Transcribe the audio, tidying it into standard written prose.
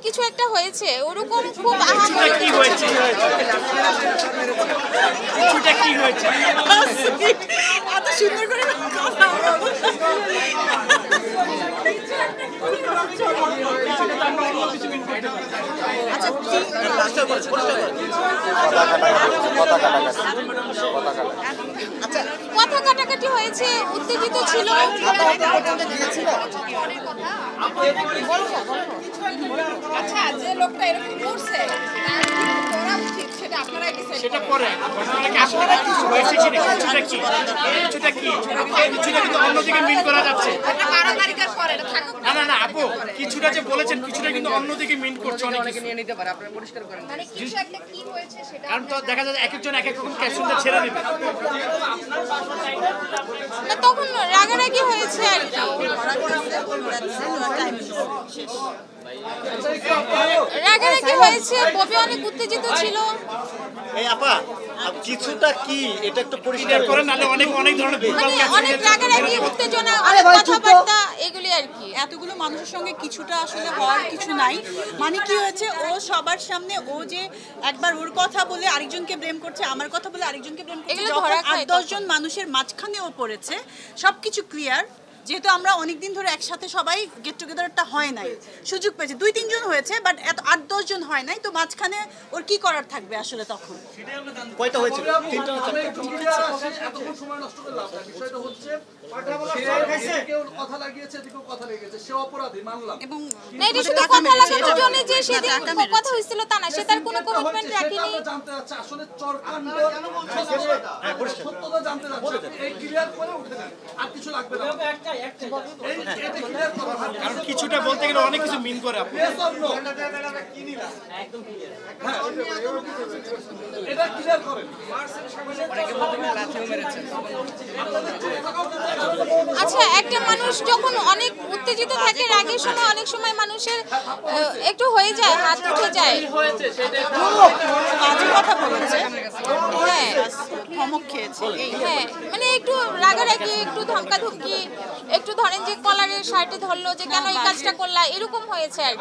কিছু একটা হয়েছে, ওরকম খুব আহামরি কি হয়েছে, কিছুটা কি হয়েছে, এত সুন্দর করে কথা কথা কাটাকাটি হয়েছে, উত্তেজিত ছিল। আচ্ছা, যে লোকটা এরকম করছে করা উচিত সেটা আপনারা সেটা পরে ঘটনাটাকে আসলে হয়েছে কিনা, কিছুটা কি কিছুটা কিন্তু অন্যদিকে মিন করা যাচ্ছে। না না না আপু, কিছুটা যে বলেছেন কিছুটা কিন্তু অন্যদিকে মিন করছে, অনেকে নিয়ে নিতে পারে, আপনারা পরিষ্কার করেন। মানে কিছু একটা কি হয়েছে সেটা কারণ তো দেখা যায় এক একজন এক এক রকম ক্যাপশনটা ছেড়ে দিবে। না, তখন রাগারাগি হয়েছে আর কি, রাগারাগি হয়েছে, ববি অনেক উত্তেজিত ছিল। এই আপা কিছুটা কি এটা একটু পরিষ্কার করেন, নালে অনেক অনেক ধরনের মানে অনেক রাগারাগি, উত্তেজনা, অনেক কথাবার্তা, এগুলি আর কি। এতগুলো মানুষের সঙ্গে কিছুটা আসলে হওয়ার কিছু নাই। মানে কি হয়েছে, ও সবার সামনে ও যে একবার ওর কথা বলে আরেকজনকে ব্লেম করছে, আমার কথা বলে আরেকজনকে ব্লেম করছে, এগুলো যখন ধরা খায় ৮-১০ জন মানুষের মাঝখানে ও পড়েছে, সবকিছু ক্লিয়ার। যেহেতু আমরা অনেকদিন ধরে একসাথে সবাই গেট টুগেদারটা হয় নাই, সুযোগ পেয়েছে ২-৩ জন হয়েছে, বাট এত ৮-১০ জন হয় নাই, তো মাঝখানে ওর কি করার থাকবে আসলে তখন? কয়টা হয়েছে? তিনটা না চারটা? এতক্ষণ সময় নষ্ট করলাম না। বিষয়টা হচ্ছে কেউ কথা লাগিয়েছে, এদিকেও কথা লেগেছে, সে অপরাধী মানলাম। এবং না, এটা শুধু কথা লাগানোর জন্য যে সেদিন কথা হয়েছিল তা না, সে তার কোনো কমিটমেন্ট রাখেনি। আমরা জানতে যাচ্ছি আসলে চরকাণ্ড সত্যতা জানতে যাচ্ছি, এই ক্লিয়ার করে উঠে দেন, আর কিছু লাগবে না। এটা ক্লিয়ার করা হয়। কারণ কিছুটা বলতে গেলে অনেক কিছু মিন করে আপু। Yes or no? হ্যাঁ, এটা ক্লিয়ার করেন। আচ্ছা, একটা মানুষ যখন অনেক উত্তেজিত থাকে, রাগের সময় অনেক সময় মানুষের একটু হয়ে যায়, হাত উঠে যায়। বাজে কথা বলেছে, হ্যাঁ ধমক খেয়েছে, এই হ্যাঁ, মানে একটু রাগারাগি, একটু ধমকাধমকি, একটু ধরেন যে কলারের শার্টে ধরলো যে কেন এই কাজটা করলা, এরকম হয়েছে আর কি।